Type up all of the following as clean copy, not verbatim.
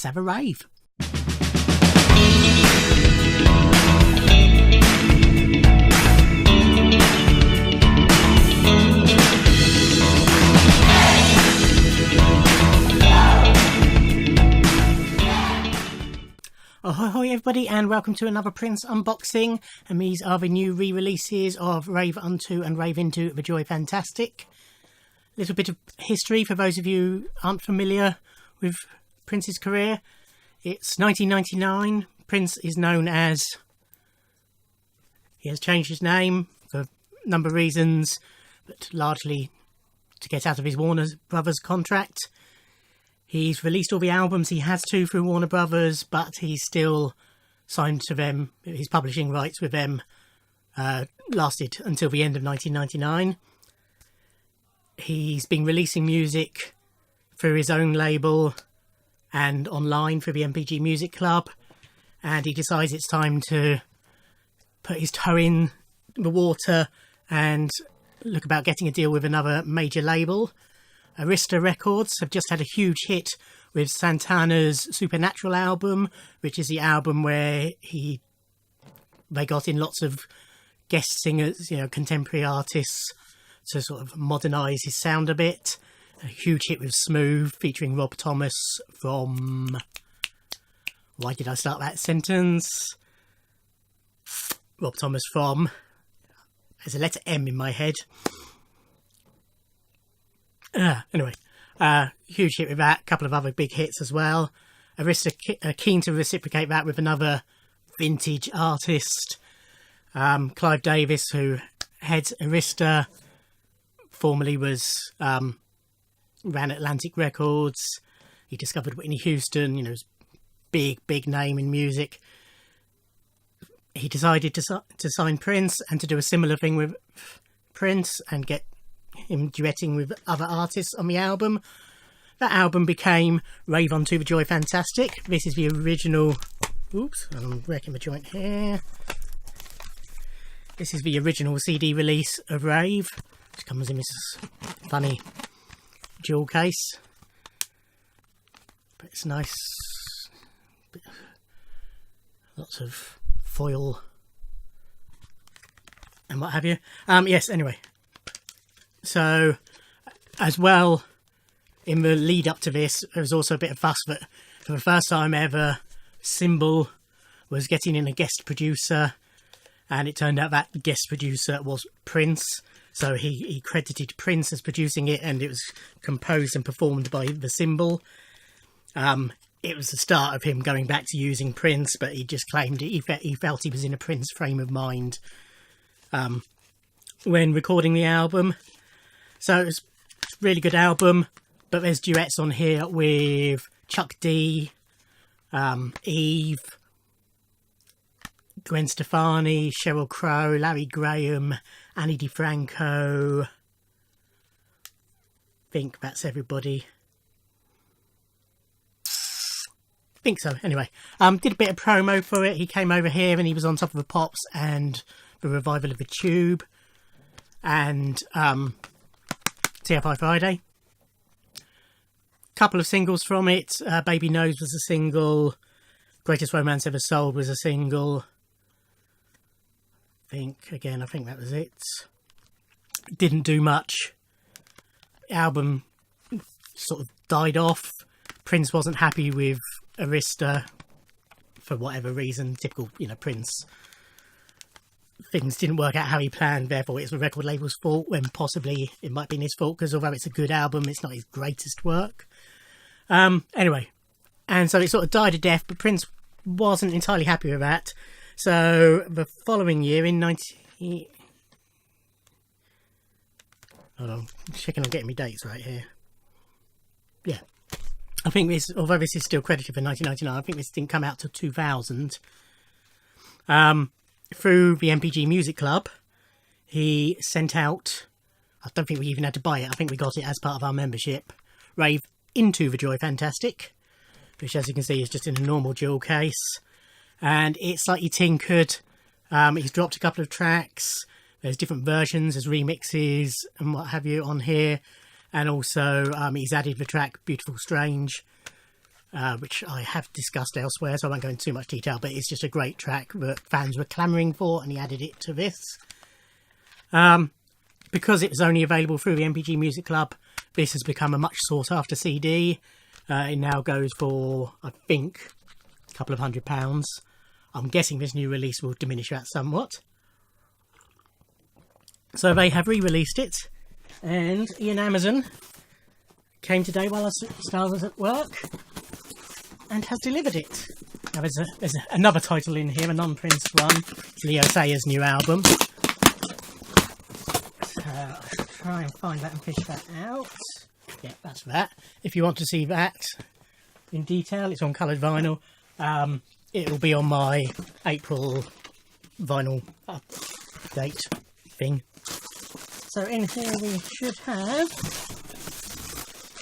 let's have a rave. Ahoy everybody, and welcome to another Prince unboxing, and these are the new re-releases of Rave Unto and Rave Into the Joy Fantastic. Little bit of history for those of you who aren't familiar with Prince's career. It's 1999. Prince is known as... he has changed his name for a number of reasons, but largely to get out of his Warner Brothers contract. He's released all the albums he has to through Warner Brothers, but he's still signed to them. His publishing rights with them lasted until the end of 1999. He's been releasing music through his own label and online through the MPG Music Club, and he decides it's time to put his toe in the water and look about getting a deal with another major label. Arista Records have just had a huge hit with Santana's Supernatural album, which is the album where they got in lots of guest singers, contemporary artists, to sort of modernise his sound a bit. A huge hit with Smooth, featuring Rob Thomas from... why did I start that sentence? Rob Thomas from... there's a letter M in my head. Anyway, huge hit with that. A couple of other big hits as well. Arista are keen to reciprocate that with another vintage artist. Clive Davis, who heads Arista, formerly ran Atlantic Records. He discovered Whitney Houston, big name in music. He decided to sign Prince and to do a similar thing with Prince and get him duetting with other artists on the album. That album became Rave Unto the Joy Fantastic. This is the original... oops, I'm wrecking the joint here. This is the original CD release of Rave, which comes in this funny jewel case. But it's nice. Lots of foil and what have you. Yes, anyway. So, as well, in the lead up to this, there was also a bit of fuss that for the first time ever, Symbol was getting in a guest producer, and it turned out that the guest producer was Prince. So he credited Prince as producing it, and it was composed and performed by the Symbol. It was the start of him going back to using Prince, but he just claimed he felt he was in a Prince frame of mind when recording the album. So it's a really good album, but there's duets on here with Chuck D, Eve, Gwen Stefani, Sheryl Crow, Larry Graham, Annie DiFranco. I think that's everybody. I think so. Anyway, did a bit of promo for it. He came over here and he was on top of the Pops and the Revival of the Tube and TFI Friday. Couple of singles from it. Baby Knows was a single. Greatest Romance Ever Sold was a single. I think that was it. Didn't do much. The album sort of died off. Prince wasn't happy with Arista for whatever reason. Typical, Prince. Things didn't work out how he planned, therefore it's the record label's fault, when possibly it might be his fault, because although it's a good album, it's not his greatest work. Anyway, and so it sort of died a death, but Prince wasn't entirely happy with that. So the following year, in hold on, I'm checking on getting me dates right here. Yeah, I think this, although this is still credited for 1999, I think this didn't come out till 2000. Through the MPG Music Club, he sent out, I don't think we even had to buy it, I think we got it as part of our membership, Rave Into the Joy Fantastic, which as you can see is just in a normal jewel case, and it's slightly tinkered. He's dropped a couple of tracks, there's different versions, there's remixes and what have you on here, and also he's added the track Beautiful Strange which I have discussed elsewhere, so I won't go into too much detail, but it's just a great track that fans were clamouring for, and he added it to this. Because it was only available through the MPG Music Club, this has become a much sought after CD. It now goes for, I think, a couple of £100. I'm guessing this new release will diminish that somewhat. So they have re-released it, and Ian Amazon came today while I was at work and has delivered it. Now there's another title in here, a non-Prince one. It's Leo Sayer's new album. So I'll try and find that and fish that out. Yeah, that's that. If you want to see that in detail, it's on coloured vinyl. It'll be on my April vinyl update thing. So in here we should have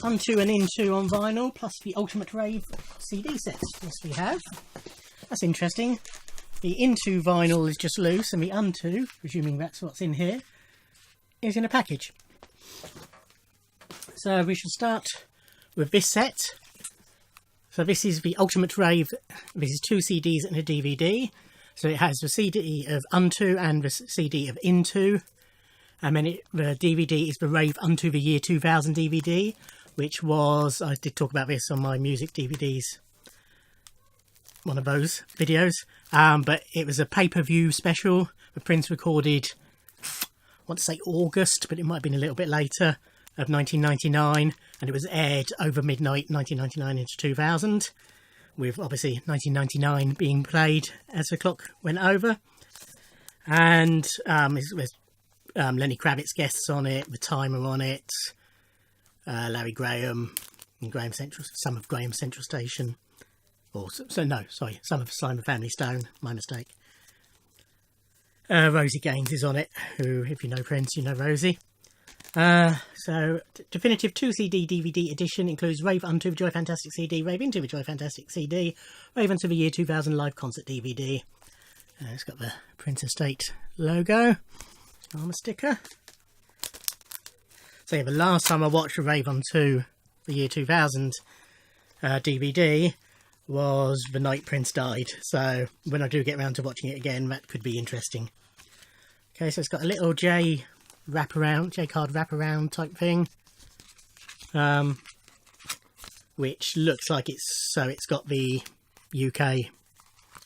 Unto and Into on vinyl, plus the Ultimate Rave CD set. Yes, we have. That's interesting. The Into vinyl is just loose, and the Unto, presuming that's what's in here, is in a package. So we should start with this set. So this is the Ultimate Rave. This is 2 CDs and a DVD. So it has the CD of Unto and the CD of Into. And then the DVD is the Rave Unto the Year 2000 DVD, which was, I did talk about this on my music DVDs, one of those videos. But it was a pay-per-view special that Prince recorded, I want to say August, but it might have been a little bit later, of 1999, and it was aired over midnight 1999 into 2000, with obviously 1999 being played as the clock went over. And there's Lenny Kravitz's guests on it, the Timer on it, Larry Graham, and some of Graham Central Station, some of Simon Family Stone, my mistake. Rosie Gaines is on it, who, if you know Prince, you know Rosie. So, definitive 2 CD DVD edition includes Rave Unto the Joy Fantastic CD, Rave Into the Joy Fantastic CD, Rave Unto the Year 2000 Live Concert DVD. It's got the Prince Estate logo, armour sticker. So yeah, the last time I watched a Rave Unto the Year 2000 DVD was the night Prince died. So when I do get around to watching it again, that could be interesting. Okay, so it's got a little J card wraparound type thing, which looks like it's got the UK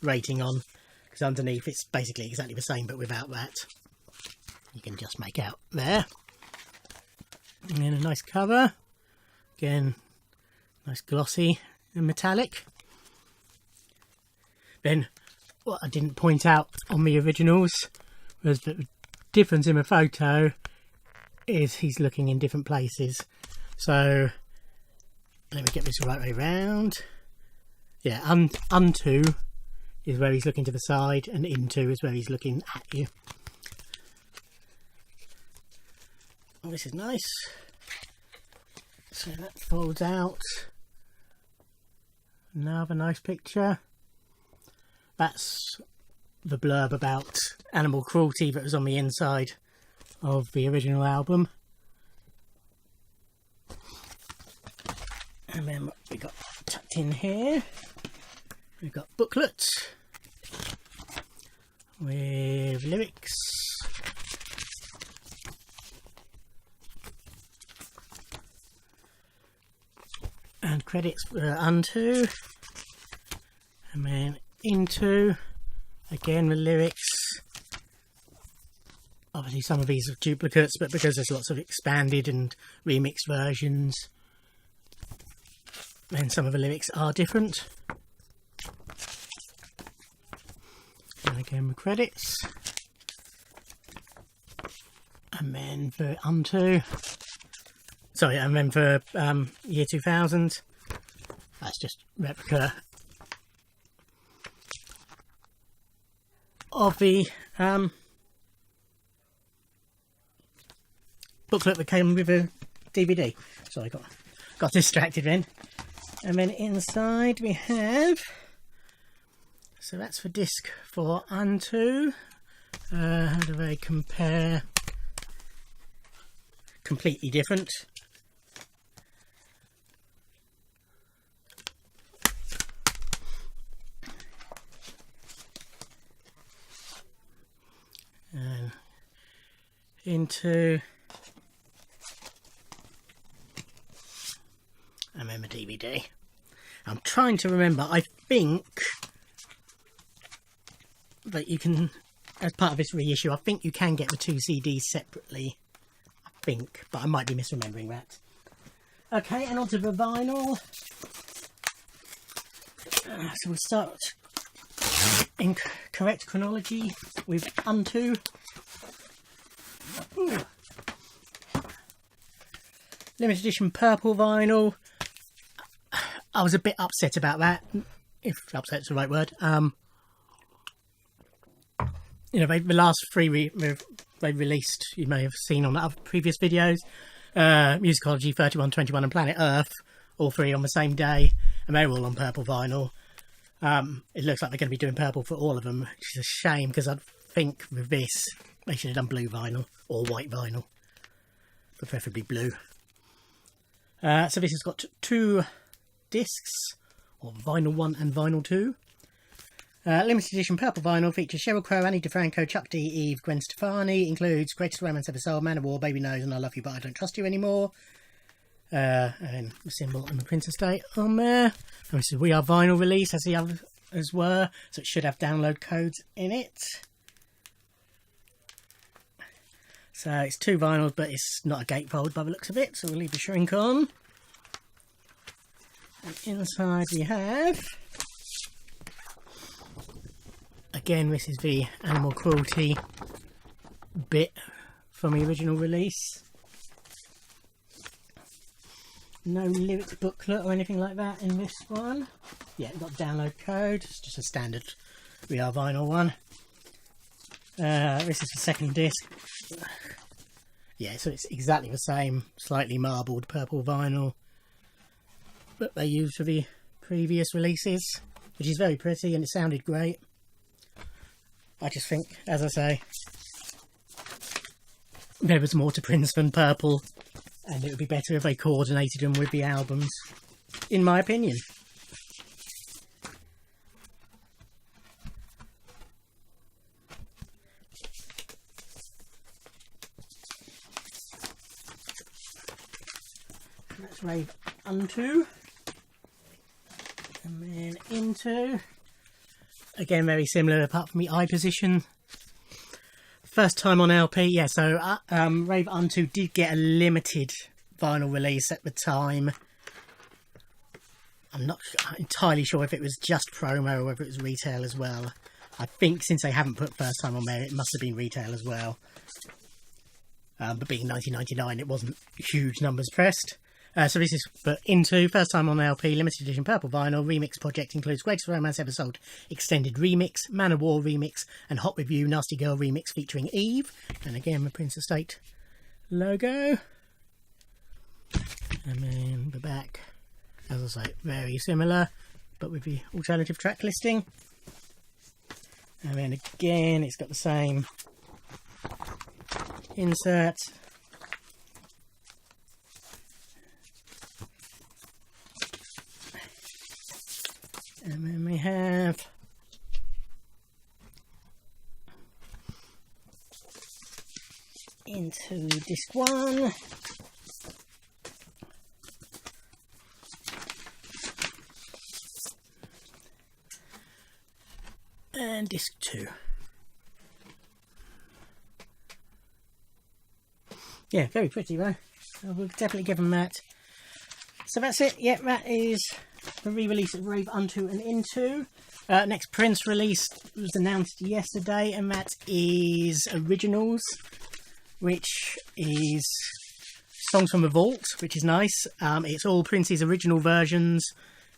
rating on, because underneath it's basically exactly the same but without that. You can just make out there. And then a nice cover, again nice glossy and metallic. Then what I didn't point out on the originals was that the difference in the photo is he's looking in different places. So let me get this the right way round. Yeah, Unto is where he's looking to the side, and Into is where he's looking at you. Oh, this is nice. So that folds out. Another nice picture. That's the blurb about animal cruelty that was on the inside of the original album. And then what we got tucked in here, we've got booklets with lyrics. And credits for Unto, and then Into, again with lyrics. Obviously some of these are duplicates, but because there's lots of expanded and remixed versions, then some of the lyrics are different. And again with credits. And then for Unto, sorry, and then for year 2000, that's just replica of the booklet that came with a DVD. So I got distracted then. And then inside we have, so that's the disc for Unto. How do they compare? Completely different. into, and then the DVD. I'm trying to remember, I think that you can, as part of this reissue, I think you can get the 2 CDs separately. I think, but I might be misremembering that. Okay, and onto the vinyl. So we'll start in correct chronology with Unto. Limited edition purple vinyl. I was a bit upset about that, if upset's the right word. You know, the last 3 they released, you may have seen on other previous videos, Musicology, 31, 21 and Planet Earth, all 3 on the same day, and they're all on purple vinyl. It looks like they're going to be doing purple for all of them, which is a shame, because I think with this they should have done blue vinyl or white vinyl, but preferably blue. So this has got 2 discs, or vinyl 1 and vinyl 2. Limited edition purple vinyl features Sheryl Crow, Annie DeFranco, Chuck D, Eve, Gwen Stefani. Includes Greatest Romance Ever Sold, Man of War, Baby Knows, and I Love You But I Don't Trust You Anymore. And the symbol and the Prince Estate on there. And this is We Are Vinyl release, as the others were, so it should have download codes in it. So it's 2 vinyls, but it's not a gatefold by the looks of it, so we'll leave the shrink on. And inside we have, again, this is the animal cruelty bit from the original release. No lyrics booklet or anything like that in this one. Yeah, got download code. It's just a standard We Are Vinyl one. This is the second disc. Yeah, so it's exactly the same, slightly marbled purple vinyl that they used for the previous releases, which is very pretty and it sounded great. I just think, as I say, there was more to Prince than purple, and it would be better if they coordinated them with the albums, in my opinion. And that's Rave Unto. And then Into. Again, very similar, apart from the eye position. First time on LP, yeah, so Rave Unto did get a limited vinyl release at the time. I'm not entirely sure if it was just promo or whether it was retail as well. I think since they haven't put first time on there, it must have been retail as well. But being 1999, it wasn't huge numbers pressed. So this is for Into, first time on LP, limited edition purple vinyl. Remix project includes Greatest Romance Ever Sold extended remix, Man of War remix, and Hot With You Nasty Girl remix featuring Eve. And again, the Prince Estate logo. And then the back, as I say, very similar, but with the alternative track listing. And then again, it's got the same insert. And then we have Into disc 1. And disc 2. Yeah, very pretty, right? So we'll definitely give them that. So that's it. Yeah, that is the re-release of Rave Unto and Into. Next Prince release was announced yesterday, and that is Originals, which is songs from the vault, which is nice. It's all Prince's original versions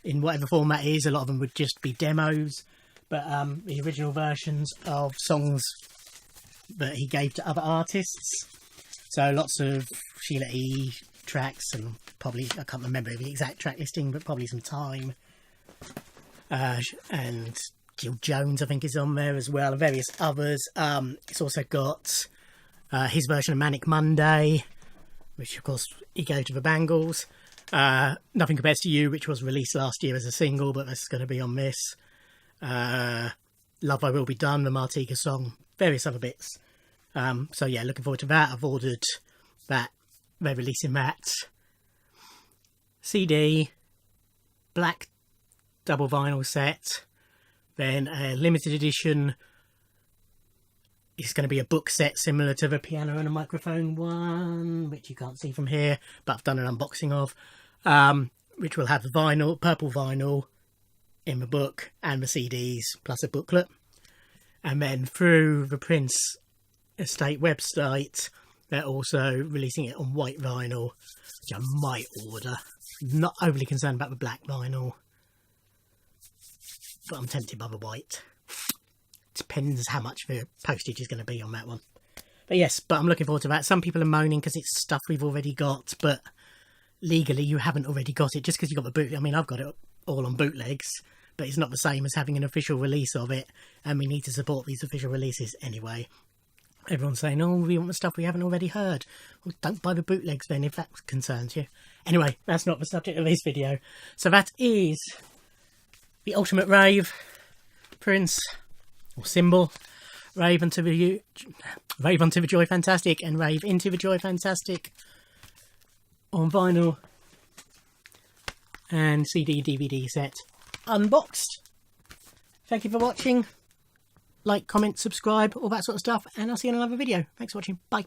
in whatever format it is. A lot of them would just be demos, but the original versions of songs that he gave to other artists. So lots of Sheila E. tracks, and probably, I can't remember the exact track listing, but probably some Time. And Jill Jones, I think, is on there as well, and various others. It's also got his version of Manic Monday, which of course he gave to the Bangles. Nothing Compares to You, which was released last year as a single, but that's going to be on this. Love I Will Be Done, the Martika song, various other bits. So yeah, looking forward to that. I've ordered that. They're releasing that CD, black double vinyl set, then a limited edition. It's going to be a book set similar to the piano and a microphone one, which you can't see from here, but I've done an unboxing of, which will have the vinyl, purple vinyl in the book and the CDs plus a booklet. And then through the Prince Estate website, they're also releasing it on white vinyl, which I might order. Not overly concerned about the black vinyl, but I'm tempted by the white. Depends how much the postage is going to be on that one. But yes, but I'm looking forward to that. Some people are moaning because it's stuff we've already got, but legally you haven't already got it just because you got the boot. I mean, I've got it all on bootlegs, but it's not the same as having an official release of it, and we need to support these official releases anyway. Everyone's saying, oh, we want the stuff we haven't already heard. Well, don't buy the bootlegs then if that concerns you. Anyway, that's not the subject of this video. So that is the Ultimate Rave Prince, or symbol, Rave Unto the Joy Fantastic and Rave Into the Joy Fantastic on vinyl and CD DVD set unboxed. Thank you for watching. Like, comment, subscribe, all that sort of stuff, and I'll see you in another video. Thanks for watching. Bye.